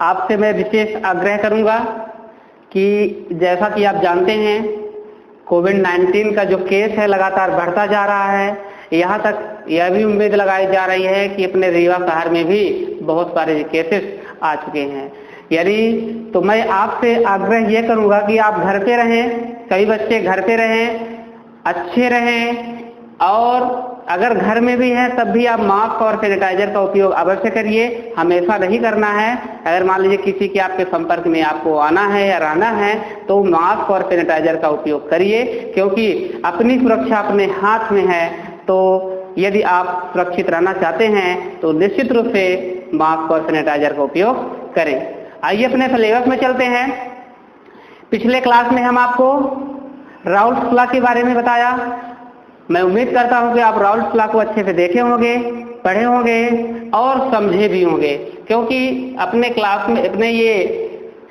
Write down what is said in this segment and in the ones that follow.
आपसे मैं विशेष आग्रह करूंगा कि जैसा कि आप जानते हैं कोविड-19 का जो केस है लगातार बढ़ता जा रहा है। यहाँ तक यह भी उम्मीद लगाई जा रही है कि अपने रीवा शहर में भी बहुत सारे केसेस आ चुके हैं। यानी तो मैं आपसे आग्रह ये करूंगा कि आप घर पे रहें, कई बच्चे घर पे रहें, अच्छे रहें, और अगर घर में भी है तब भी आप मास्क और सैनिटाइजर का उपयोग अवश्य करिए। हमेशा नहीं करना है। अगर मान लीजिए किसी के आपके संपर्क में आपको आना है या रहना है तो मास्क और सैनिटाइजर का उपयोग करिए, क्योंकि अपनी सुरक्षा अपने हाथ में है। तो यदि आप सुरक्षित रहना चाहते हैं तो निश्चित रूप से मास्क और सैनिटाइजर का उपयोग करें। आइए अपने सिलेबस में चलते हैं। पिछले क्लास में हम आपको राउल्ट्स लॉ के बारे में बताया। मैं उम्मीद करता हूं कि आप राउल्ट्स लॉ को अच्छे से देखे होंगे, पढ़े होंगे और समझे भी होंगे, क्योंकि अपने क्लास में अपने ये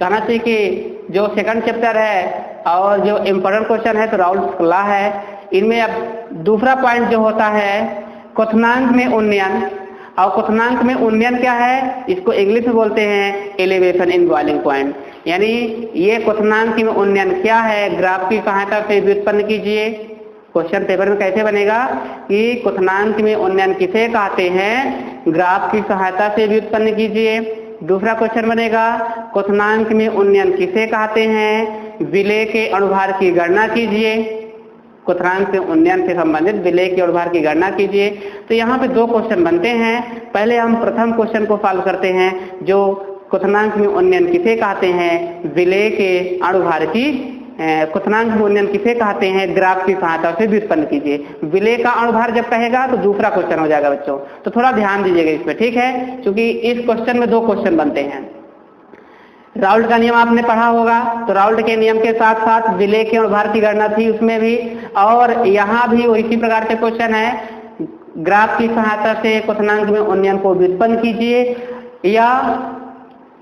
कहना चाहिए कि जो सेकंड चैप्टर है और जो इम्पोर्टेंट क्वेश्चन है तो राउल्ट्स लॉ है। इनमें अब दूसरा पॉइंट जो होता है क्वथनांक में उन्नयन। और क्वथनांक में उन्नयन क्या है, इसको इंग्लिश में बोलते हैं एलिवेशन इन बॉइलिंग पॉइंट। यानी ये क्वथनांक में उन्नयन क्या है, ग्राफ की सहायता से व्युत्पन्न कीजिए। क्वेश्चन पेपर में कैसे बनेगा कि क्वथनांक में उन्नयन किसे कहते हैं, ग्राफ की सहायता से व्युत्पन्न कीजिए। दूसरा क्वेश्चन बनेगा क्वथनांक में उन्नयन किसे कहते हैं, विलेय के अणुभार की गणना कीजिए। क्वथनांक में उन्नयन से संबंधित विलेय के अणुभार की गणना कीजिए। तो यहाँ पे दो क्वेश्चन बनते हैं। पहले हम प्रथम क्वेश्चन को सॉल्व करते हैं, जो क्वथनांक में उन्नयन किसे कहते हैं, विलेय के अणुभार की क्वथनांक में उन्नयन किसे कहते हैं, ग्राफ की सहायता से व्युत्पन्न कीजिए। विलेय का अणुभार जब कहेगा तो दूसरा क्वेश्चन हो जाएगा बच्चों, तो थोड़ा ध्यान दीजिएगा इसमें, ठीक है, क्योंकि इस क्वेश्चन में दो क्वेश्चन बनते हैं। राउल्ट का नियम आपने पढ़ा होगा, तो राउल्ट के नियम के साथ साथ विलेय के अणुभार की गणना थी उसमें भी, और यहाँ भी इसी प्रकार के क्वेश्चन है, ग्राफ की सहायता से क्वथनांक में उन्नयन को व्युत्पन्न कीजिए, या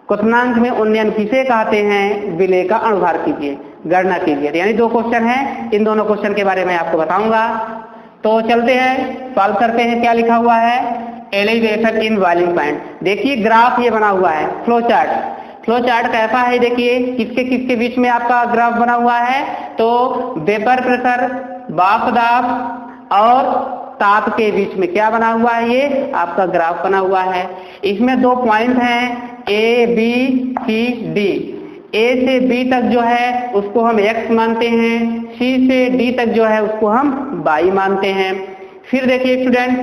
क्वथनांक में उन्नयन किसे कहते हैं, विलेय का अणुभार कीजिए, गणना कीजिए। यानी दो क्वेश्चन हैं, इन दोनों क्वेश्चन के बारे में आपको बताऊंगा। तो चलते हैं, सॉल्व करते हैं। क्या लिखा हुआ है, एलिवेशन इन बॉइलिंग पॉइंट। देखिए ग्राफ ये बना हुआ है, फ्लो चार्ट। फ्लो चार्ट कैसा है, देखिए किसके किसके बीच में आपका ग्राफ बना हुआ है, तो वेपर प्रेशर, वाष्प दाब और ताप के बीच में क्या बना हुआ है, ये आपका ग्राफ बना हुआ है। इसमें दो पॉइंट हैं ए बी सी डी। ए से बी तक जो है उसको हम x मानते हैं, सी से डी तक जो है उसको हम y मानते हैं। फिर देखिए स्टूडेंट,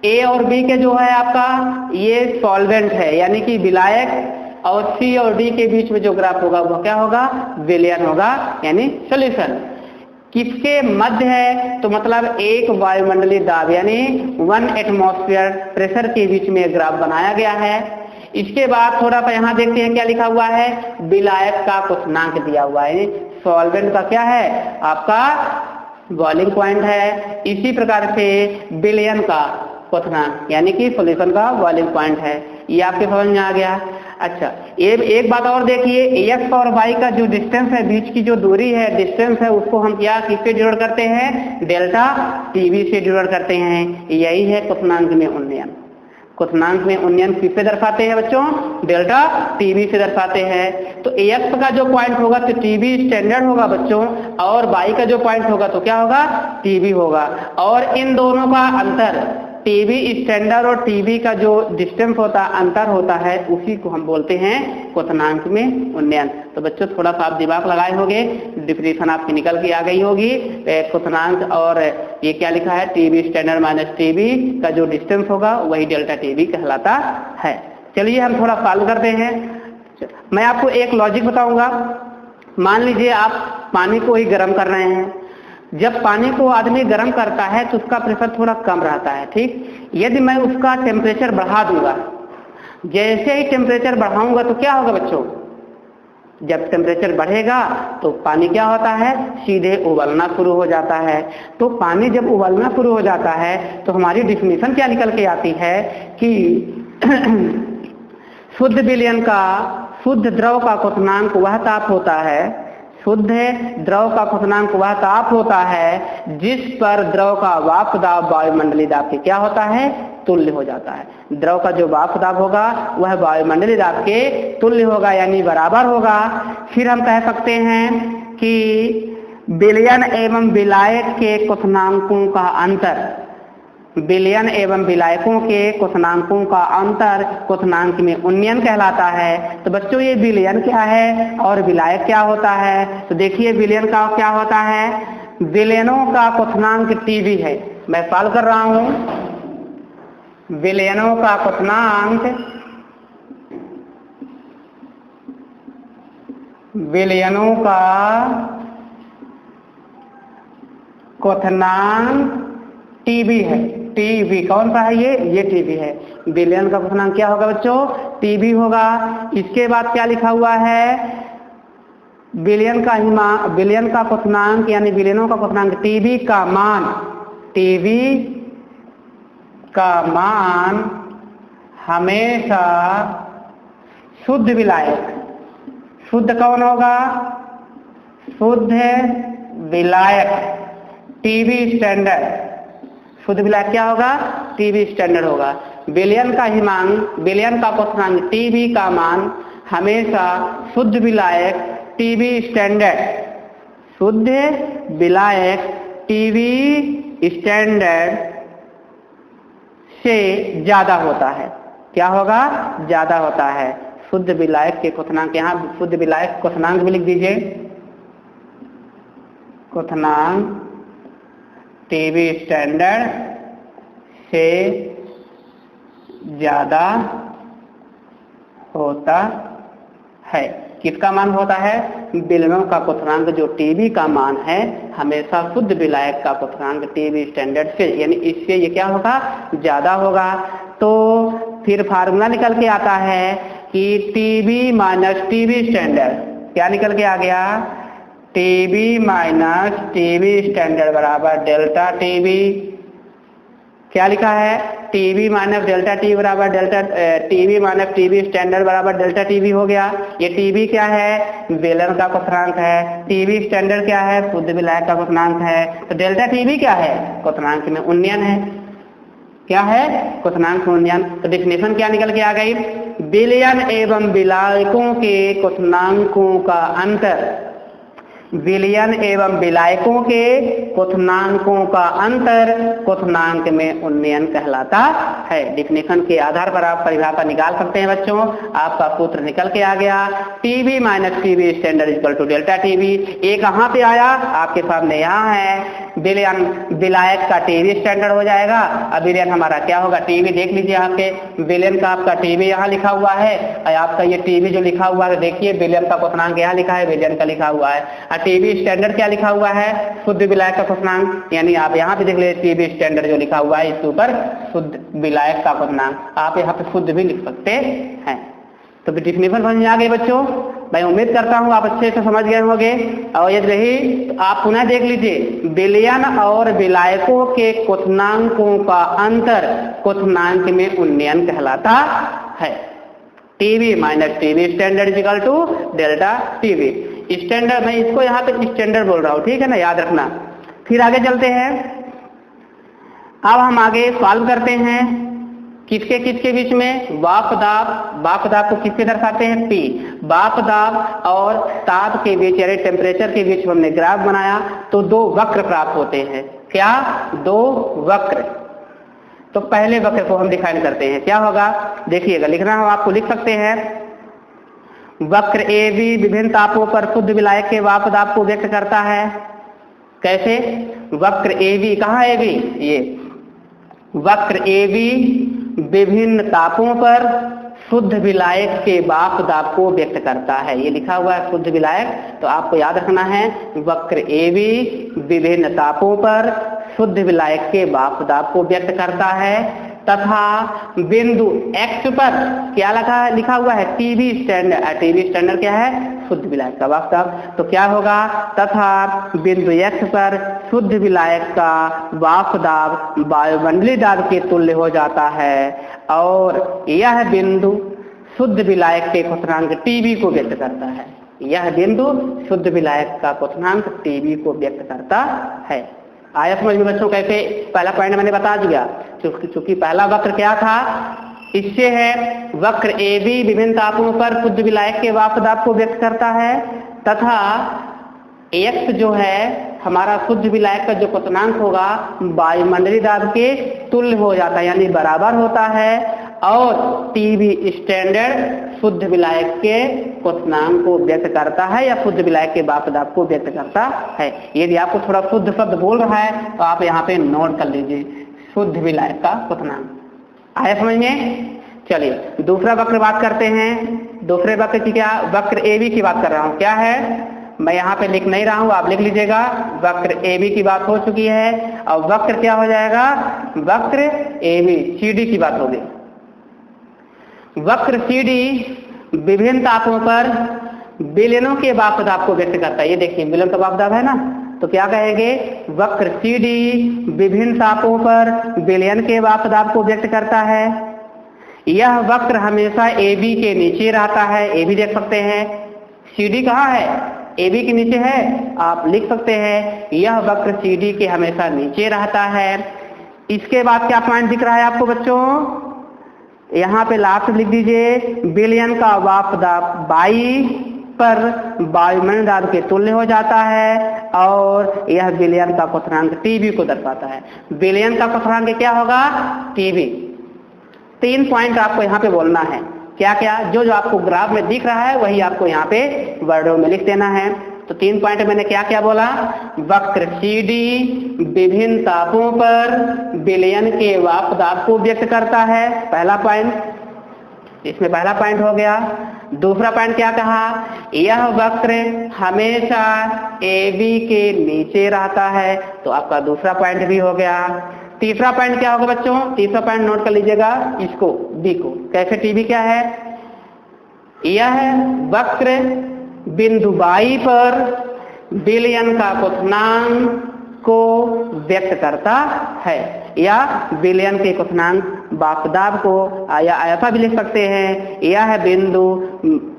ए और बी के जो है आपका ये सॉल्वेंट है, यानी कि विलायक, और सी और डी के बीच में जो ग्राफ होगा वो क्या होगा, विलयन होगा, यानी सॉल्यूशन। किसके मध्य है, तो मतलब एक वायुमंडलीय दाब यानी 1 एटमॉस्फेयर प्रेशर के बीच में ग्राफ बनाया गया है। इसके बाद थोड़ा सा यहाँ देखते हैं क्या लिखा हुआ है, विलायक का क्वथनांक दिया हुआ है, सॉल्वेंट का क्या है आपका बॉइलिंग पॉइंट है। इसी प्रकार से विलयन का क्वथनांक यानी कि सॉल्यूशन का बॉइलिंग पॉइंट है। ये आपके समझ में आ गया। अच्छा, ये एक बात और देखिए, एक्स और वाई का जो डिस्टेंस है, बीच की जो दूरी है, डिस्टेंस है, उसको हम क्या किससे डिनोट करते हैं, डेल्टा टीवी से डिनोट करते हैं। यही है क्वथनांक में उन्नयन। क्वथनांक में उन्नयन किससे दर्शाते हैं बच्चों, डेल्टा टीवी से दर्शाते हैं। तो एक्स का जो पॉइंट होगा तो टीवी स्टैंडर्ड होगा बच्चों, और वाई का जो पॉइंट होगा तो क्या होगा, टीवी होगा। और इन दोनों का अंतर, टीवी स्टैंडर्ड और टीवी का जो डिस्टेंस होता है, अंतर होता है, उसी को हम बोलते हैं क्वथनांक में उन्नयन। तो बच्चों थोड़ा सा आप दिमाग लगाए होंगे, डिफिनेशन आपकी निकल के आ गई होगी। क्वथनांक और ये क्या लिखा है, टीवी स्टैंडर्ड माइनस टीवी का जो डिस्टेंस होगा वही डेल्टा टीवी कहलाता है। चलिए हम थोड़ा सॉल्व करते हैं। मैं आपको एक लॉजिक बताऊंगा। मान लीजिए आप पानी को ही गर्म कर रहे हैं। जब पानी को आदमी गर्म करता है तो उसका प्रेशर थोड़ा कम रहता है, ठीक। यदि मैं उसका टेम्परेचर बढ़ा दूंगा, जैसे ही टेम्परेचर बढ़ाऊंगा तो क्या होगा बच्चों, जब टेम्परेचर बढ़ेगा तो पानी क्या होता है, सीधे उबलना शुरू हो जाता है। तो पानी जब उबलना शुरू हो जाता है तो हमारी डिफिनीशन क्या निकल के आती है कि शुद्ध विलयन का, शुद्ध द्रव का क्वथनांक वह ताप होता है, शुद्ध द्रव का क्वथनांक वह ताप होता है जिस पर द्रव का वाष्प दाब वायुमंडलीय दाब से क्या होता है, तुल्य हो जाता है। द्रव का जो वाष्प दाब होगा वह वायुमंडलीय दाब के तुल्य होगा यानी बराबर होगा। फिर हम कह सकते हैं कि विलयन एवं विलायक के क्वथनांकों का अंतर, विलयन एवं विलायकों के क्वथनांकों का अंतर क्वथनांक में उन्नयन कहलाता है। तो बच्चों ये विलयन क्या है और विलायक क्या होता है? तो देखिए विलयन का क्या होता है, विलयनों का क्वथनांक टीवी है। मैं सॉल्व कर रहा हूं। विलयनों का क्वथनांक, विलयनों का क्वथनांक टीबी है। टीबी कौन सा है? ये टीबी है। विलयन का क्वथनांक क्या होगा बच्चों? टीबी होगा। इसके बाद क्या लिखा हुआ है? विलयन का क्वथनांक यानी विलयनों का क्वथनांक टीबी का मान, टीबी का मान हमेशा शुद्ध विलायक, शुद्ध कौन होगा? शुद्ध विलायक टीबी स्टैंडर्ड, शुद्ध विलायक क्या होगा? टीबी स्टैंडर्ड होगा। विलयन का क्वथनांक टीबी का मान हमेशा शुद्ध विलायक टीबी स्टैंडर्ड, शुद्ध विलायक टीबी स्टैंडर्ड से ज्यादा होता है। क्या होगा? ज्यादा होता है। शुद्ध विलायक के क्वथनांक, यहाँ शुद्ध विलायक क्वथनांक भी लिख दीजिए। क्वथनांक टीबी स्टैंडर्ड से ज्यादा होता है। किसका मान होता है? विलयनों का क्वथनांक जो टीबी का मान है हमेशा शुद्ध विलायक का क्वथनांक टीबी स्टैंडर्ड से, यानी इससे ये क्या होगा? ज्यादा होगा। तो फिर फार्मूला निकल के आता है कि टीबी माइनस टीबी स्टैंडर्ड, क्या निकल के आ गया? टीबी माइनस टीबी स्टैंडर्ड बराबर डेल्टा टीबी। क्या लिखा है? टीबी माइनस डेल्टा टी बराबर delta, TB minus TB standard बराबर डेल्टा टीबी हो गया। ये टीबी क्या है? विलयन का क्वथनांक है। टीबी स्टैंडर्ड क्या है? शुद्ध विलायक का क्वथनांक है। तो डेल्टा टीबी क्या है? क्वथनांक में उन्नयन है। क्या है? क्वथनांक में उन्नयन। तो डेफिनेशन क्या निकल के आ गई? विलयन एवं विलायकों के क्वथनांकों का अंतर, विलयन एवं विलायकों के क्वथनांकों का अंतर क्वथनांक में उन्नयन कहलाता है। डिफिनेशन के आधार पर आप परिभाषा निकाल सकते हैं बच्चों। आपका सूत्र निकल के आ गया, TB minus TB standard equal to delta TB. ये कहाँ पे आया? आपके सामने यहाँ है। विलयन विलायक का टीबी स्टैंडर्ड हो जाएगा। अब विलयन हमारा क्या होगा? टीबी देख लीजिए, आपके विलयन का आपका टीबी यहाँ लिखा हुआ है और आपका ये टीबी जो लिखा हुआ है देखिए, विलयन का क्वथनांक यहाँ लिखा है, विलयन का लिखा हुआ है। टीबी स्टैंडर्ड क्या लिखा हुआ है? शुद्ध विलायक का क्वथनांक, यानी आप यहाँ पे देख ले टीबी स्टैंडर्ड जो लिखा हुआ है इसके ऊपर शुद्ध विलायक का क्वथनांक, आप यहाँ पे शुद्ध भी लिख सकते हैं। तो डिफिनेशन समझ में आ गई बच्चों? मैं उम्मीद करता हूँ आप अच्छे से समझ गए होंगे। और यदि नहीं तो आप पुनः देख लीजिए, विलयन और विलायकों के क्वथनांकों का अंतर क्वथनांक में उन्नयन कहलाता है। TB minus TB standard equal to delta TB. Standard, मैं इसको यहाँ पे स्टैंडर्ड बोल रहा हूँ, ठीक है ना, याद रखना। फिर आगे चलते हैं। अब हम आगे सॉल्व करते हैं किसके किसके बीच में? वाष्प दाब। वाष्प दाब को किससे दर्शाते हैं? P। वाष्प दाब और ताप के बीच यानी टेम्परेचर के बीच हमने ग्राफ बनाया तो दो वक्र प्राप्त होते हैं। क्या? दो वक्र। तो पहले वक्र को हम डिफाइन करते हैं। क्या होगा? देखिएगा, लिखना हो आपको, लिख सकते हैं। वक्र AB विभिन्न तापों पर शुद्ध विलायक के वाष्प दाब को व्यक्त करता है। कैसे? वक्र AB, कहाँ AB? ये वक्र AB विभिन्न तापों पर शुद्ध विलायक के वाष्प दाब को व्यक्त करता है। ये लिखा हुआ है शुद्ध विलायक, तो आपको याद रखना है वक्र AB विभिन्न तापों पर शुद्ध विलायक के वाष्प दाब को व्यक्त करता है तथा बिंदु X पर क्या लिखा हुआ है? TB standard. टीबी स्टैंडर्ड क्या है? शुद्ध विलायक का वाष्प दाब। तो क्या होगा? तथा बिंदु X पर शुद्ध विलायक का वाष्प दाब वायुमंडलीय दाब के तुल्य हो जाता है और यह बिंदु शुद्ध विलायक के क्वथनांक टीबी को व्यक्त करता है। यह बिंदु शुद्ध विलायक का क्वथनांक टीबी को व्यक्त करता है। आया समझ में बच्चों? कैसे? पहला पॉइंट मैंने बता दिया, चूंकि पहला वक्र क्या था, इससे है वक्र AB विभिन्न तापों पर शुद्ध विलायक के वाष्प दाब को व्यक्त करता है, तथा x जो है हमारा शुद्ध विलायक का जो क्वथनांक होगा वायुमंडलीय दाब के तुल्य हो जाता है, यानी बराबर होता है, और TB स्टैंडर्ड शुद्ध विलायक के क्वथनांक को व्यक्त करता है या शुद्ध विलायक के वाष्प दाब को व्यक्त करता है। यदि आपको थोड़ा शुद्ध शब्द बोल रहा है तो आप यहाँ पे नोट कर लीजिए, शुद्ध विलायक का क्वथनांक। आया समझ में? चलिए दूसरा वक्र बात करते हैं। दूसरे वक्र की क्या, वक्र AB की बात कर रहा हूँ। क्या है, मैं यहाँ पे लिख नहीं रहा हूँ, आप लिख लीजिएगा। वक्र AB की बात हो चुकी है, और वक्र क्या हो जाएगा, वक्र AB CD की बात होगी। वक्र CD विभिन्न तापों पर विलयनों के वाष्प दाब को व्यक्त करता है। ये देखिए विलयन का वाष्प दाब है ना, तो क्या कहेंगे, वक्र CD विभिन्न तापों पर विलयन के वाष्प दाब को व्यक्त करता है। यह वक्र हमेशा AB के नीचे रहता है, AB देख सकते हैं। CD कहाँ है, AB के नीचे है, आप लिख सकते हैं यह वक्र CD के हमेशा नीचे रहता है। इसके बाद क्या पॉइंट दिख रहा है आपको बच्चों, यहाँ पे लास्ट लिख दीजिए, विलयन का वाष्प दाब वायु पर वायुमंडलीय दाब के तुल्य हो जाता है, और यह विलयन का क्वथनांक TB को दर्शाता है। विलयन का क्वथनांक क्या होगा, TB। 3 पॉइंट आपको यहाँ पे बोलना है। क्या क्या, जो आपको ग्राफ में दिख रहा है वही आपको यहाँ पे वर्डों में लिख देना है। तो 3 पॉइंट मैंने क्या क्या बोला, वक्र CD विभिन्न तापों पर विलयन के वाष्प दाब को व्यक्त करता है, पहला पॉइंट, इसमें पहला पॉइंट हो गया। दूसरा पॉइंट क्या कहा, यह वक्र हमेशा AB के नीचे रहता है, तो आपका दूसरा पॉइंट भी हो गया। तीसरा पॉइंट क्या होगा बच्चों, तीसरा पॉइंट नोट कर लीजिएगा इसको, B को। कैसे, TB क्या है, यह वक्र बिंदु बाई पर विलयन का क्वथनांक को व्यक्त करता है, या विलयन के क्वथनांक वाष्प दाब को, या ऐसा भी लिख सकते हैं, यह बिंदु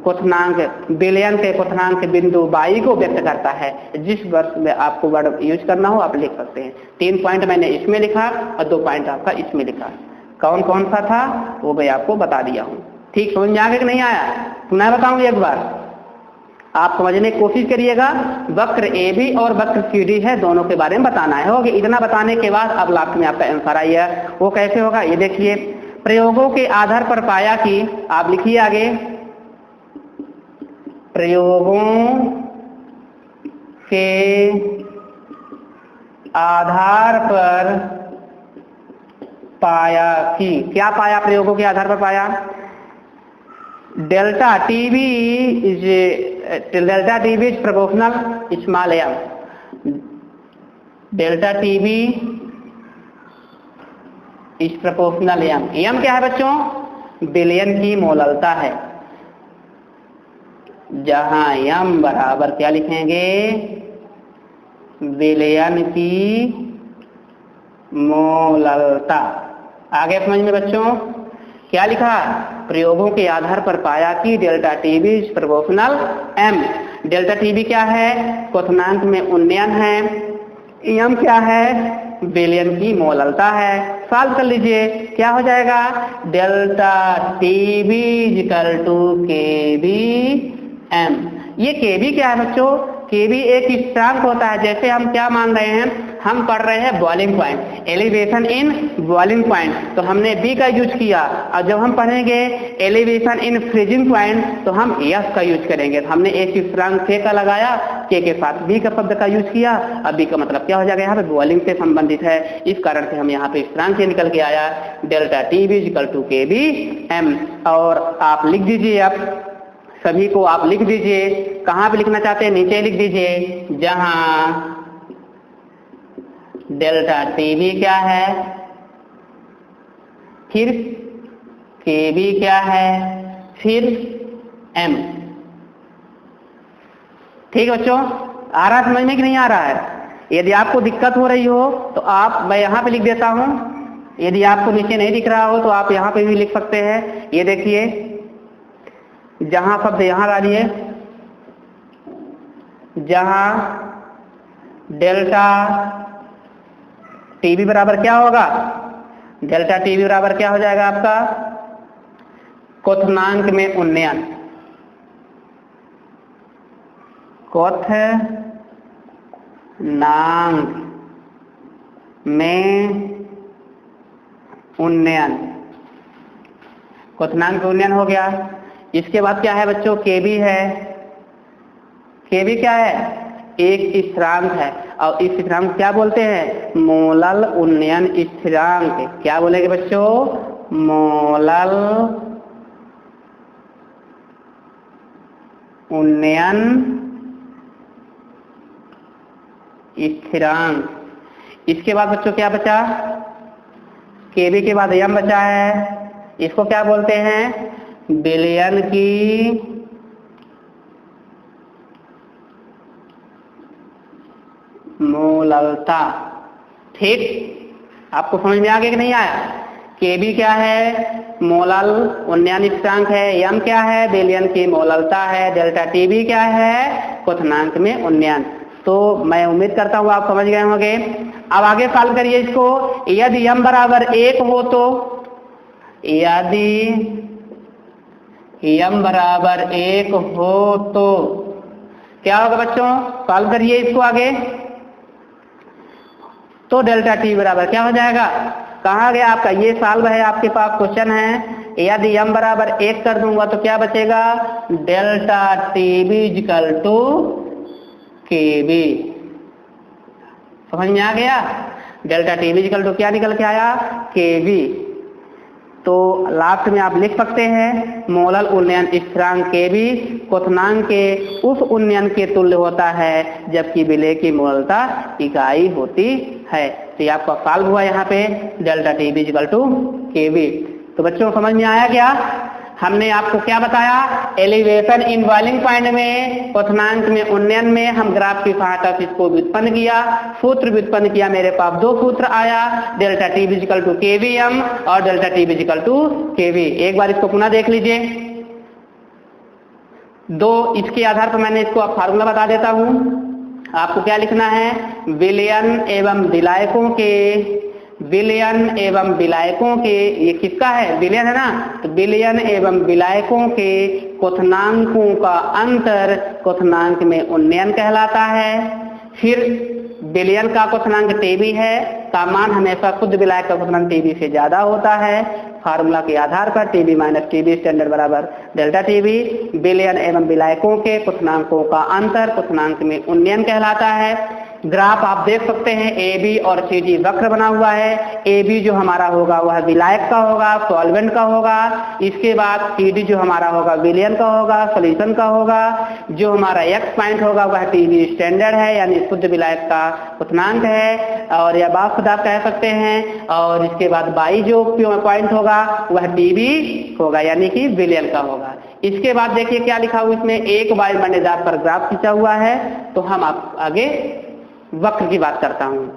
क्वथनांक विलयन के क्वथनांक बिंदु बाई को व्यक्त करता है। जिस वर्ष में आपको वर्ड यूज करना हो आप लिख सकते हैं। 3 पॉइंट मैंने इसमें लिखा और 2 पॉइंट आपका इसमें लिखा। कौन कौन सा था वो मैं आपको बता दिया हूँ। ठीक समझ में आ गया कि नहीं आया, मैं बताऊँ एक बार, आप समझने की कोशिश करिएगा। वक्र AB और वक्र CD है, दोनों के बारे में बताना है। हो गया, इतना बताने के बाद अब लास्ट में आपका आंसर आइए, वो कैसे होगा ये देखिए। प्रयोगों के आधार पर पाया कि, आप लिखिए आगे, प्रयोगों के आधार पर पाया कि, क्या पाया, प्रयोगों के आधार पर पाया, delta TB is proportional small m। Delta TB is proportional m। m क्या है बच्चों, विलयन की मोललता है, जहां m बराबर क्या लिखेंगे, विलयन की मोललता। आगे समझ में बच्चों, क्या लिखा, प्रयोगों के आधार पर पाया कि delta TB is proportional m। Delta TB क्या है, क्वथनांक में उन्नयन है, m क्या है, विलयन की मोललता है। सॉल्व कर लीजिए, क्या हो जाएगा, delta TB equal to KB m। ये KB क्या है बच्चों, KB एक स्थिरांक होता है। जैसे हम क्या मान रहे हैं, हम पढ़ रहे हैं boiling point, elevation in boiling point, तो हमने B का यूज किया, और जब हम पढ़ेंगे एलिवेशन इन फ्रीजिंग पॉइंट तो हम S का यूज करेंगे। तो हमने एक स्थिरांक K का लगाया, K के साथ B का शब्द का यूज किया, अब B का मतलब क्या हो जाएगा, यहाँ पे बॉइलिंग से संबंधित है, इस कारण से हम यहाँ पे स्थिरांक से निकल के आया, delta TB equal to KB m। और आप लिख दीजिए, अब सभी को आप लिख दीजिए, कहाँ पे लिखना चाहते हैं, नीचे लिख दीजिए, जहां डेल्टा TB क्या है, फिर KB क्या है, फिर m। ठीक है बच्चों, आ रहा है समझ में कि नहीं आ रहा है? यदि आपको दिक्कत हो रही हो तो आप, मैं यहाँ पे लिख देता हूँ, यदि आपको नीचे नहीं दिख रहा हो तो आप यहाँ पे भी लिख सकते हैं। ये देखिए, जहां शब्द यहां डालिए, जहां डेल्टा TB बराबर क्या होगा, डेल्टा टीबी बराबर क्या हो जाएगा आपका, क्वथनांक में उन्नयन, क्वथनांक में उन्नयन, क्वथनांक में उन्नयन हो गया। इसके बाद क्या है बच्चों, केबी है। केबी क्या है, एक स्थिरांक है, और इस स्थिरांक क्या बोलते हैं, मोलल उन्नयन स्थिरांक। क्या बोलेंगे बच्चों, मोलल उन्नयन स्थिरांक। इसके बाद बच्चों क्या बचा, केबी के बाद यम बचा है, इसको क्या बोलते हैं, विलयन की मोललता। ठीक, आपको समझ में आ गया कि नहीं आया। केबी क्या है, मोलल उन्नयन स्थिरांक है, यम क्या है, विलयन की मोललता है, डेल्टा टीबी क्या है, क्वथनांक में उन्नयन। तो मैं उम्मीद करता हूं आप समझ गए होंगे। अब आगे सॉल्व करिए इसको। यदि यम बराबर 1 हो तो, यदि यम बराबर 1 हो तो क्या होगा बच्चों, सॉल्व करिए इसको आगे। तो डेल्टा टी बराबर क्या हो जाएगा, कहाँ गया आपका, ये सॉल्व है, आपके पास क्वेश्चन है। यदि यम बराबर 1 कर दूंगा तो क्या बचेगा, डेल्टा टीबी इक्वल टू केबी। समझ में आ गया, डेल्टा टीबी इक्वल टू क्या निकल के आया, केबी। तो लास्ट में आप लिख सकते हैं, मोलल उन्नयन स्थिरांक केबी क्वथनांक के उस उन्नयन के तुल्य होता है जबकि विलय की मोललता इकाई होती है। तो ये आपका सॉल्व हुआ यहाँ पे, डेल्टा टीबी इक्वल टू केबी। तो बच्चों समझ में आया क्या, हमने आपको क्या बताया, एलिवेशन इन बॉइलिंग पॉइंट में क्वथनांक में उन्नयन में हम ग्राफ की सहायता से इसको व्युत्पन्न किया, सूत्र व्युत्पन्न किया, मेरे पास 2 सूत्र आया, delta TB equal to KVM और delta TB equal to KV. एक बार इसको पुनः देख लीजिए। 2 इसके आधार पर मैंने इसको अब फार्मूला बता देता हूं। आपको क्या लिखना है, विलयन एवं विलायकों के, विलयन एवं विलायकों के, ये किसका है, विलयन है ना, तो विलयन एवं विलायकों के क्वथनांकों का अंतर क्वथनांक में उन्नयन कहलाता है। फिर विलयन का क्वथनांक टीबी है, का मान हमेशा शुद्ध विलायक का क्वथनांक टीबी से ज्यादा होता है। फार्मूला के आधार पर टीबी माइनस टीबी स्टैंडर्ड बराबर डेल्टा टीबी। विलयन एवं विलायकों के क्वथनांकों का अंतर क्वथनांक में उन्नयन कहलाता है। ग्राफ आप देख सकते हैं, ए बी और सी डी वक्र बना हुआ है। ए बी जो हमारा होगा वह विलायक का होगा, सॉल्वेंट का होगा। इसके बाद सी डी जो हमारा होगा विलयन का होगा, सॉल्यूशन का होगा। जो हमारा एक्स पॉइंट होगा वह टीबी स्टैंडर्ड है, यानी शुद्ध विलायक का क्वथनांक है, और या बात आप कह सकते हैं। और इसके बाद बाई जो पॉइंट होगा वह टीबी होगा, यानी कि विलयन का होगा। इसके बाद देखिए क्या लिखा हुआ इसमें, एक वायुमंडल पर ग्राफ खींचा हुआ है। तो हम आप आगे वक्र की बात करता हूं।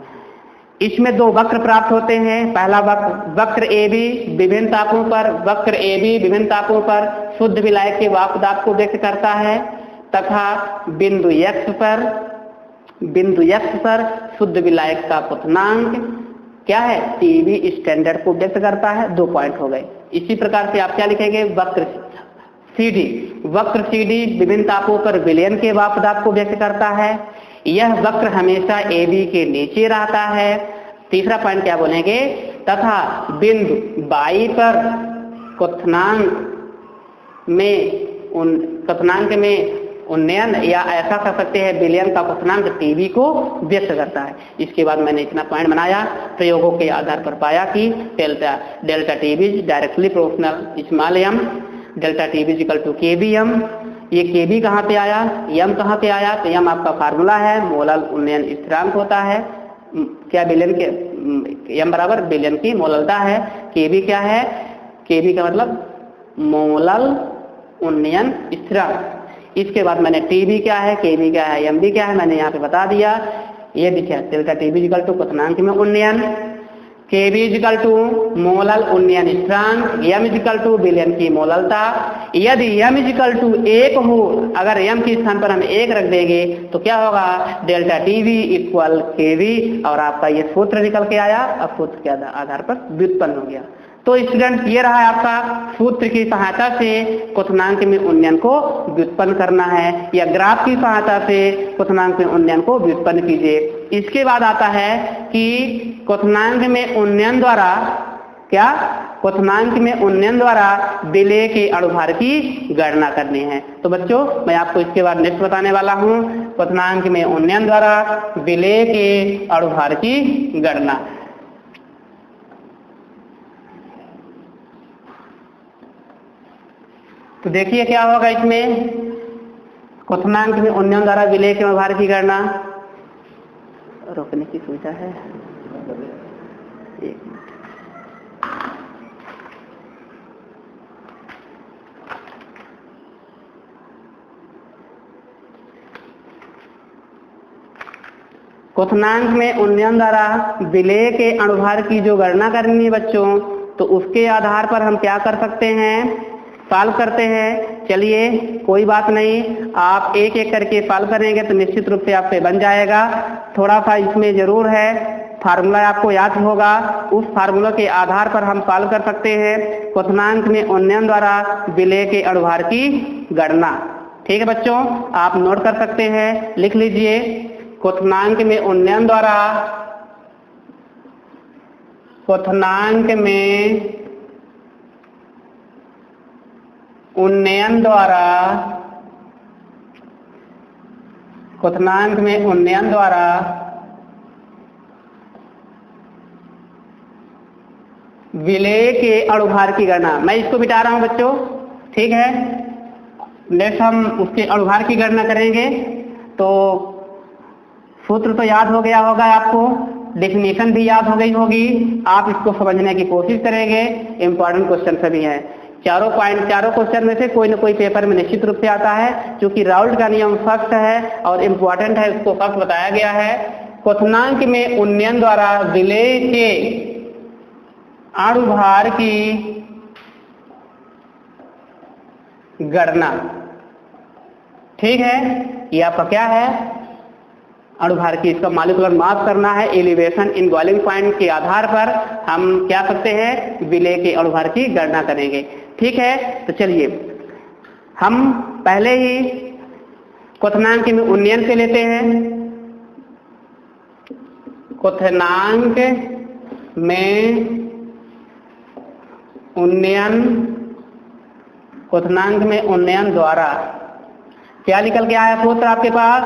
इसमें 2 वक्र प्राप्त होते हैं। पहला वक्र ए बी विभिन्न तापों पर, वक्र ए बी विभिन्न तापों पर शुद्ध विलायक के वाष्प दाब को व्यक्त करता है, तथा बिंदु x पर शुद्ध विलायक का क्वथनांक क्या है, टीबी स्टैंडर्ड को व्यक्त करता है। 2 पॉइंट हो गए। इसी प्रकार से आप क्या लिखेंगे, वक्र सीडी विभिन्न तापों पर विलयन के वाष्प दाब को व्यक्त करता है। यह वक्र हमेशा ए बी के नीचे रहता है। तीसरा पॉइंट क्या बोलेंगे, तथा बिंदु बाई पर क्वथनांक में उन्नयन, या ऐसा कर सकते हैं विलयन का क्वथनांक टीबी को व्यक्त करता है। इसके बाद मैंने इतना पॉइंट बनाया, प्रयोगों के आधार पर पाया कि delta TB directly proportional small M, delta TB equal to KVM. ये केबी कहाँ पे आया, यम कहाँ पे आया, तो यम आपका फार्मूला है, मोलल उन्नयन स्थिरांक होता है। क्या विलयन के, यम बराबर विलयन की मोललता है। केबी क्या है, केबी का मतलब मोलल उन्नयन स्थिरांक। इसके बाद मैंने टीबी क्या है, केबी क्या है, एम बी क्या है, मैंने यहाँ पे बता दिया। ये भी क्या, डेल्टा टीबी इक्वल टू क्वथनांक में उन्नयन, Kb इजिकल टू मोलल उन्नयन स्थिरांक, m इजिकल टू विलयन की मोललता। यदि m इजिकल टू 1 हो, अगर m के स्थान पर हम 1 रख देंगे तो क्या होगा, डेल्टा टीवी इक्वल केवी, और आपका ये सूत्र निकल के आया। अब सूत्र के आधार पर व्युत्पन्न हो गया। तो स्टूडेंट ये रहा है आपका, सूत्र की सहायता से क्वथनांक में उन्नयन को व्युत्पन्न करना है, या ग्राफ की सहायता से क्वथनांक में उन्नयन को व्युत्पन्न कीजिए। इसके बाद आता है कि क्वथनांक में उन्नयन द्वारा क्या, क्वथनांक में उन्नयन द्वारा विलेय के अणुभार की गणना करनी है। तो बच्चों मैं आपको इसके बाद नेक्स्ट बताने वाला हूं, क्वथनांक में उन्नयन द्वारा विलेय के अणुभार की गणना। तो देखिए क्या होगा इसमें, क्वथनांक में उन्नयन द्वारा विलेय के अणुभार की गणना। रोकने की सुविधा है, एक मिनट। क्वथनांक में उन्नयन द्वारा विलेय के अणुभार की जो गणना करनी है बच्चों, तो उसके आधार पर हम क्या कर सकते हैं, सॉल्व करते हैं। चलिए कोई बात नहीं, आप एक एक करके सॉल्व करेंगे तो निश्चित रूप से आपसे बन जाएगा। थोड़ा सा इसमें जरूर है, फार्मूला आपको याद होगा, उस फार्मूला के आधार पर हम सॉल्व कर सकते हैं क्वथनांक में उन्नयन द्वारा विलेय के अणुभार की गणना। ठीक है बच्चों, आप नोट कर सकते हैं, लिख लीजिए। क्वथनांक में उन्नयन द्वारा, क्वथनांक में उन्नयन द्वारा, क्वथनांक में उन्नयन द्वारा विलेय के अणुभार की गणना। मैं इसको मिटा रहा हूं बच्चों, ठीक है। नेक्स्ट हम उसके अणुभार की गणना करेंगे। तो सूत्र तो याद हो गया होगा आपको, डेफिनेशन भी याद हो गई होगी, आप इसको समझने की कोशिश करेंगे। इंपॉर्टेंट क्वेश्चन सभी हैं, चारों क्वेश्चन में से कोई न कोई पेपर में निश्चित रूप से आता है। क्योंकि राउल्ट का नियम फर्स्ट है और इम्पोर्टेंट है, उसको फर्स्ट बताया गया है। क्वथनांक में उन्नयन द्वारा विलेय के अणुभार की गणना, ठीक है। ये आपका क्या है, अणुभार की, इसका मॉलिक्यूलर मास करना है। एलिवेशन इन बॉइलिंग पॉइंट के आधार पर हम क्या करते हैं, विलेय के अणुभार की गणना करेंगे, ठीक है। तो चलिए हम पहले ही क्वथनांक में उन्नयन से लेते हैं। क्वथनांक में उन्नयन, क्वथनांक में उन्नयन द्वारा क्या निकल के आया सूत्र आपके पास,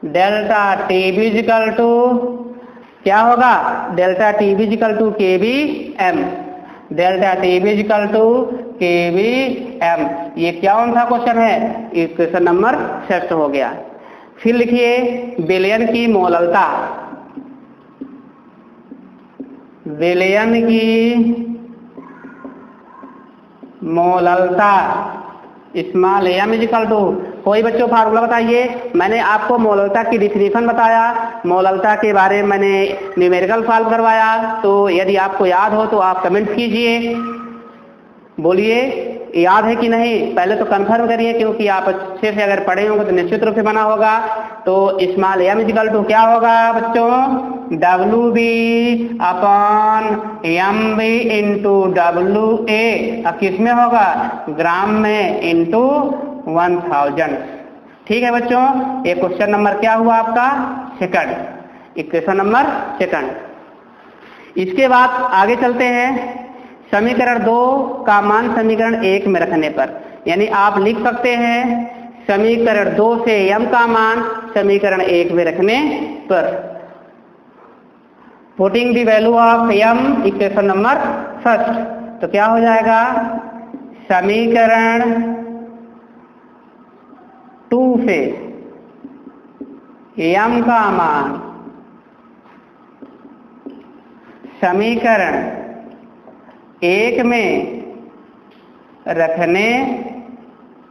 delta T B equal to क्या होगा, delta T B equal to K B M, delta T B equal to K B M. ये क्या कौन सा क्वेश्चन है, क्वेश्चन नंबर 6 हो गया। फिर लिखिए विलयन की मोललता, विलयन की मोललता स्मॉल एम इजिकल टू, कोई बच्चों फार्मूला बताइए। मैंने आपको मोललता की डिफिनीशन बताया, मोललता के बारे में मैंने न्यूमेरिकल सॉल्व करवाया। तो यदि आपको याद हो तो आप कमेंट कीजिए, बोलिए याद है कि नहीं, पहले तो कंफर्म करिए, क्योंकि आप अच्छे से अगर पढ़े होंगे तो निश्चित रूप से बना होगा। तो स्मॉल एम इजिकल टू क्या होगा बच्चों, W B upon M B into W A, अब किस में होगा, ग्राम में इंटू 1000। ठीक है बच्चों, ये क्वेश्चन नंबर क्या हुआ आपका, सेकंड, इक्वेशन नंबर सेकंड। इसके बाद आगे चलते हैं। समीकरण 2 का मान समीकरण 1 में रखने पर, यानी आप लिख सकते हैं समीकरण 2 से m का मान समीकरण 1 में रखने पर, putting the value of m equation number first. तो क्या हो जाएगा, समीकरण 2 से m का मान समीकरण 1 में रखने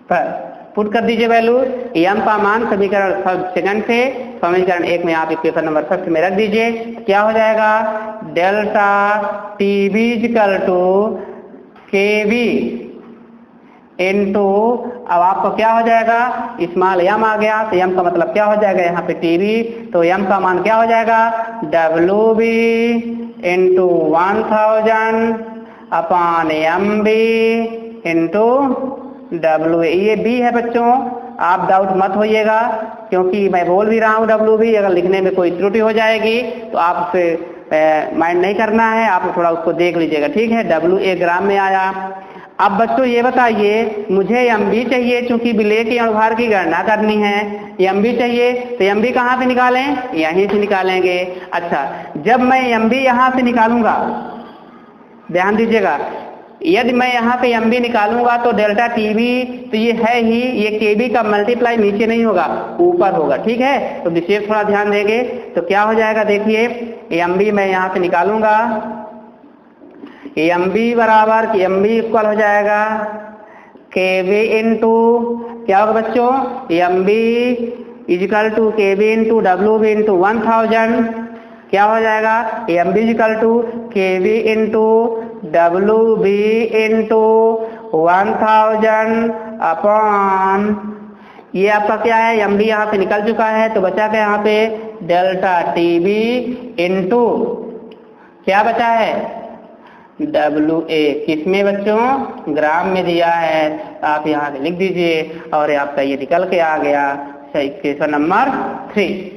पर पुट कर दीजिए वैल्यू, m का मान समीकरण सेकंड से समीकरण 1 में आप इक्वेशन नंबर फर्स्ट में रख दीजिए। क्या हो जाएगा, delta TB equal to KB into, अब आपको क्या हो जाएगा, स्मॉल एम आ गया, तो एम का मतलब क्या हो जाएगा यहाँ पे टीबी, तो एम का मान क्या हो जाएगा W B into 1000 upon M B into W. ये बी है बच्चों, आप डाउट मत होइएगा क्योंकि मैं बोल भी रहा हूँ डब्ल्यू बी, अगर लिखने में कोई त्रुटि हो जाएगी तो आप उसे माइंड नहीं करना है, आप थोड़ा उसको देख लीजिएगा, ठीक है। डब्ल्यू ए ग्राम में आया। अब बच्चों ये बताइए, मुझे एम बी चाहिए, चूंकि विलेय के अणुभार की गणना करनी है, एम बी चाहिए, तो एम बी कहाँ से निकालें, यहीं से निकालेंगे। अच्छा, जब मैं एम बी यहाँ से निकालूंगा, ध्यान दीजिएगा, यदि मैं यहाँ पे एम बी निकालूंगा तो डेल्टा टीबी तो ये है ही, ये केबी का मल्टीप्लाई नीचे नहीं होगा ऊपर होगा, ठीक है। तो विशेष थोड़ा ध्यान देंगे तो क्या हो जाएगा, देखिए एम बी मैं यहाँ से निकालूंगा, एम बी बराबर एम बी इक्वल हो जाएगा केबी इंटू क्या होगा बच्चों, M B equal to KB into W B into 1000, क्या हो जाएगा M B equal to KB into W B into 1000 upon, ये आपका क्या है, एम बी यहाँ पे निकल चुका है, तो बचा क्या यहाँ पे डेल्टा टीबी इंटू क्या बचा है डब्ल्यू ए, किसमें बच्चों ग्राम में दिया है, आप यहाँ पे लिख दीजिए और आपका ये निकल के आ गया क्वेश्चन नंबर 3।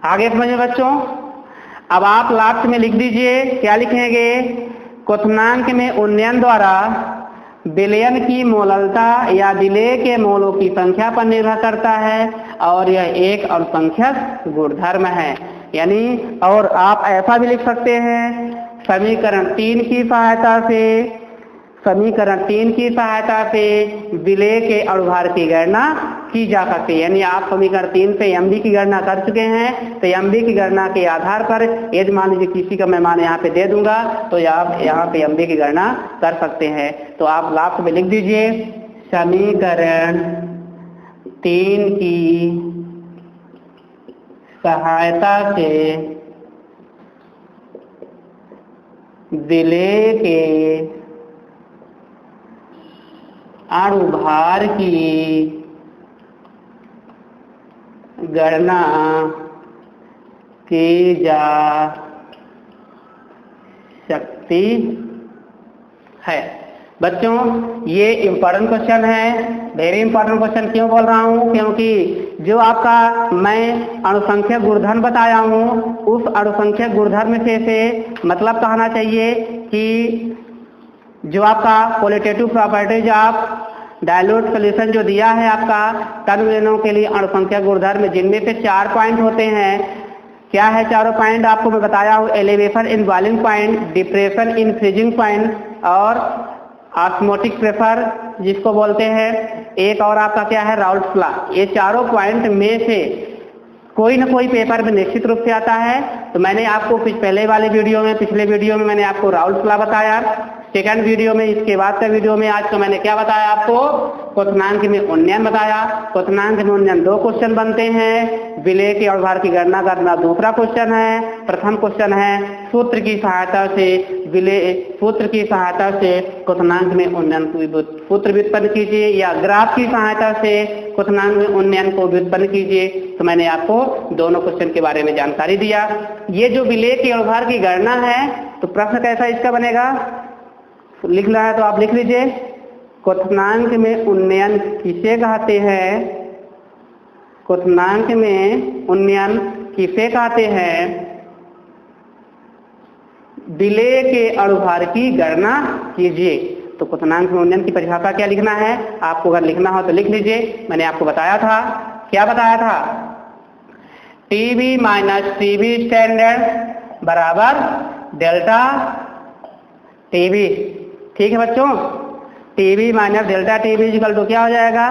आगे समझिए बच्चों, अब आप लास्ट में लिख दीजिए, क्या लिखेंगे, क्वथनांक में उन्नयन द्वारा विलयन की मोललता या विलेय के मोलों की संख्या पर निर्भर करता है और यह एक अल्पसंख्यक गुणधर्म है। यानी और आप ऐसा भी लिख सकते हैं, समीकरण 3 की सहायता से विलेय के अणुभार की गणना की जा सकती है। यानी आप समीकरण 3 से एम बी की गणना कर चुके हैं, तो एम बी की गणना के आधार पर यदि मान लीजिए किसी का मैं मान यहाँ पे दे दूंगा तो आप यहाँ पे एम बी की गणना कर सकते हैं। तो आप लास्ट में लिख दीजिए समीकरण 3 की सहायता से विलेय के अणुभार की गणना की जा सकती है। बच्चों ये इम्पोर्टेंट क्वेश्चन है, वेरी इम्पोर्टेंट क्वेश्चन। क्यों बोल रहा हूँ, क्योंकि जो आपका मैं अणुसंख्यक गुणधर्म बताया हूँ उस अणुसंख्यक गुणधर्म से मतलब कहना चाहिए कि जो आपका qualitative properties of dilute solution जो दिया है आपका तन विलयनों के लिए अणुसंख्यक गुणधर्म, जिनमें से 4 पॉइंट होते हैं। क्या है चारों पॉइंट, आपको मैं बताया हूँ, elevation in boiling point, depression in freezing point और ऑस्मोटिक प्रेशर जिसको बोलते हैं, एक और आपका क्या है राउल्ट्स लॉ। ये चारों पॉइंट में से कोई न कोई पेपर में निश्चित रूप से आता है। तो मैंने आपको पिछले वीडियो में मैंने आपको राउल्ट्स लॉ बताया, सेकंड वीडियो में, इसके बाद का वीडियो में आज को मैंने क्या बताया आपको, क्वथनांक में उन्नयन बताया। क्वथनांक में उन्नयन 2 क्वेश्चन बनते हैं, विलेय के अणुभार की गणना करना दूसरा क्वेश्चन है। प्रथम क्वेश्चन है सूत्र की सहायता से क्वथनांक में उन्नयन को सूत्र व्युत्पन्न कीजिए या ग्राफ की सहायता से क्वथनांक में उन्नयन को व्युत्पन्न कीजिए। तो मैंने आपको दोनों क्वेश्चन के बारे में जानकारी दिया। ये जो विलेय के अणुभार की गणना है, तो प्रश्न कैसा इसका बनेगा, लिखना है तो आप लिख लीजिए, क्वथनांक में उन्नयन किसे कहते हैं, क्वथनांक में उन्नयन किसे कहते हैं, विलेय के अणुभार की गणना कीजिए। तो क्वथनांक में उन्नयन की परिभाषा क्या लिखना है, आपको अगर लिखना हो तो लिख लीजिए। मैंने आपको बताया था, क्या बताया था, टीबी माइनस टीबी स्टैंडर्ड बराबर डेल्टा टीबी। ठीक है बच्चों, TB minus delta TB equal to क्या हो जाएगा,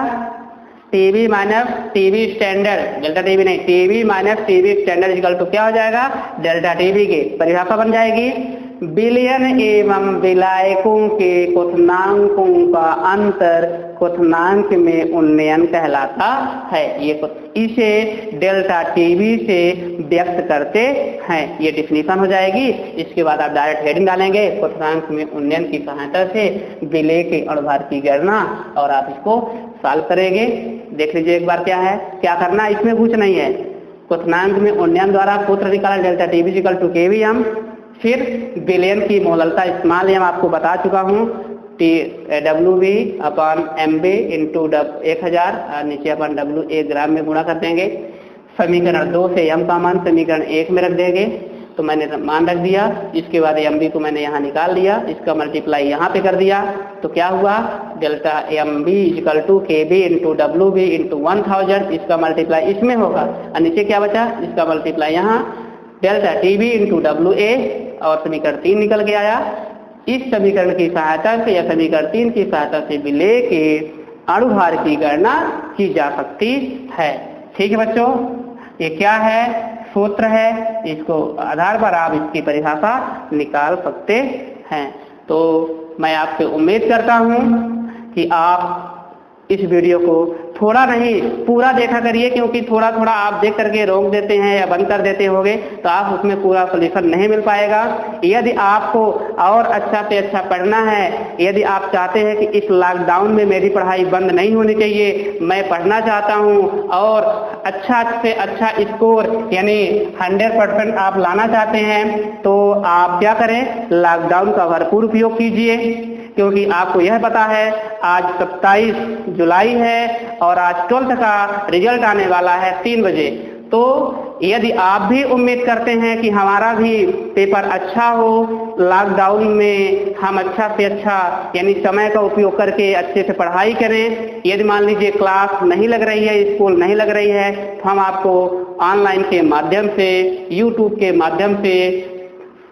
TB minus TB standard, delta TB नहीं, TB minus TB standard equal to क्या हो जाएगा डेल्टा टीबी की परिभाषा बन जाएगी। बिलियन एवं विलायकों के क्वथनांकों का अंतर क्वथनांक में उन्नयन कहलाता है। इसे डेल्टा टीवी से व्यक्त करते हैं। ये डिफिनीशन हो जाएगी। इसके बाद आप डायरेक्ट हेडिंग डालेंगे, क्वथनांक में उन्नयन की सहायता से विलेय के अणुभार की गणना, और आप इसको सॉल्व करेंगे। देख लीजिए एक बार क्या है, क्या करना, इसमें कुछ नहीं है। क्वथनांक में उन्नयन द्वारा सूत्र निकाला delta TV equal to KVM, फिर विलयन की मोललता स्मॉल एम आपको बता चुका हूँ, WV अपॉन MB इंटू 1000 और नीचे अपन WA ग्राम में गुणा कर देंगे। समीकरण 2 से m का मान समीकरण 1 में रख देंगे, तो मैंने मान रख दिया। इसके बाद MB को मैंने यहाँ निकाल लिया, इसका मल्टीप्लाई यहाँ पे कर दिया, तो क्या हुआ, delta MB equal to KB into WB into 1000, इसका मल्टीप्लाई इसमें होगा, और नीचे क्या बचा, इसका मल्टीप्लाई यहाँ डेल्टा TB इंटू WA, और समीकरण 3 निकल के आया। इस समीकरण की सहायता से या समीकरण 3 की सहायता से विलेय के अणुभार की गणना की जा सकती है। ठीक है बच्चों, ये क्या है, सूत्र है, इसको आधार पर आप इसकी परिभाषा निकाल सकते हैं। तो मैं आपसे उम्मीद करता हूं कि आप इस वीडियो को थोड़ा नहीं पूरा देखा करिए, क्योंकि थोड़ा थोड़ा आप देख करके रोक देते हैं या बंद कर देते होंगे तो आप उसमें पूरा सोल्यूशन नहीं मिल पाएगा। यदि आपको और अच्छा से अच्छा पढ़ना है, यदि आप चाहते हैं कि इस लॉकडाउन में मेरी पढ़ाई बंद नहीं होनी चाहिए, मैं पढ़ना चाहता हूं और अच्छा से अच्छा स्कोर यानी 100% आप लाना चाहते हैं, तो आप क्या करें, लॉकडाउन का भरपूर उपयोग कीजिए। क्योंकि आपको यह पता है आज 27 जुलाई है और आज 12th का रिजल्ट आने वाला है 3 बजे। तो यदि आप भी उम्मीद करते हैं कि हमारा भी पेपर अच्छा हो, लॉकडाउन में हम अच्छा से अच्छा यानी समय का उपयोग करके अच्छे से पढ़ाई करें, यदि मान लीजिए क्लास नहीं लग रही है, स्कूल नहीं लग रही है, तो हम आपको ऑनलाइन के माध्यम से, यूट्यूब के माध्यम से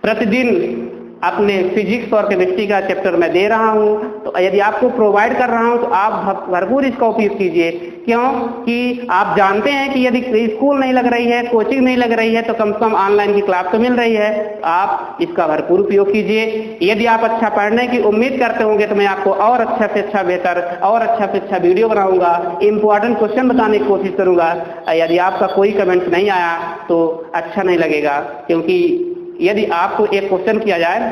प्रतिदिन अपने फिजिक्स और केमिस्ट्री का चैप्टर मैं दे रहा हूं। तो यदि आपको प्रोवाइड कर रहा हूं तो आप भरपूर इसका उपयोग कीजिए। क्यों कि आप जानते हैं कि यदि स्कूल नहीं लग रही है, कोचिंग नहीं लग रही है, तो कम से कम ऑनलाइन की क्लास तो मिल रही है, तो आप इसका भरपूर उपयोग कीजिए। यदि आप अच्छा पढ़ने की उम्मीद करते होंगे तो मैं आपको और अच्छा से अच्छा बेहतर और अच्छा से अच्छा वीडियो बनाऊंगा, इंपॉर्टेंट क्वेश्चन बताने की कोशिश करूंगा। यदि आपका कोई कमेंट नहीं आया तो अच्छा नहीं लगेगा, क्योंकि यदि आपको एक क्वेश्चन किया जाए,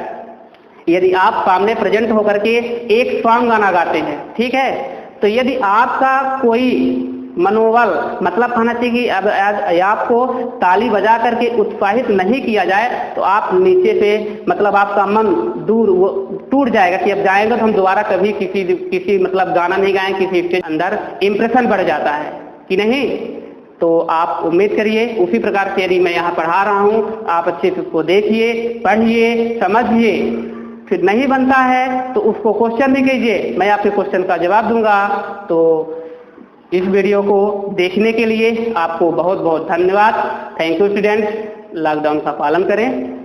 यदि आप सामने प्रेजेंट होकर के एक सॉन्ग गाना गाते हैं, ठीक है, तो यदि आपका कोई मनोबल मतलब कहना चाहिए कि अब आपको ताली बजा करके उत्साहित नहीं किया जाए तो आप नीचे से मतलब आपका मन दूर टूट जाएगा कि अब जाएंगे तो हम दोबारा कभी किसी मतलब गाना नहीं गाएं, किसी स्टेज अंदर इम्प्रेशन बढ़ जाता है कि नहीं। तो आप उम्मीद करिए उसी प्रकार से यदि मैं यहाँ पढ़ा रहा हूँ, आप अच्छे से उसको देखिए, पढ़िए, समझिए, फिर नहीं बनता है तो उसको क्वेश्चन भी कीजिए, मैं आपके क्वेश्चन का जवाब दूंगा। तो इस वीडियो को देखने के लिए आपको बहुत बहुत धन्यवाद। थैंक यू स्टूडेंट्स, लॉकडाउन का पालन करें।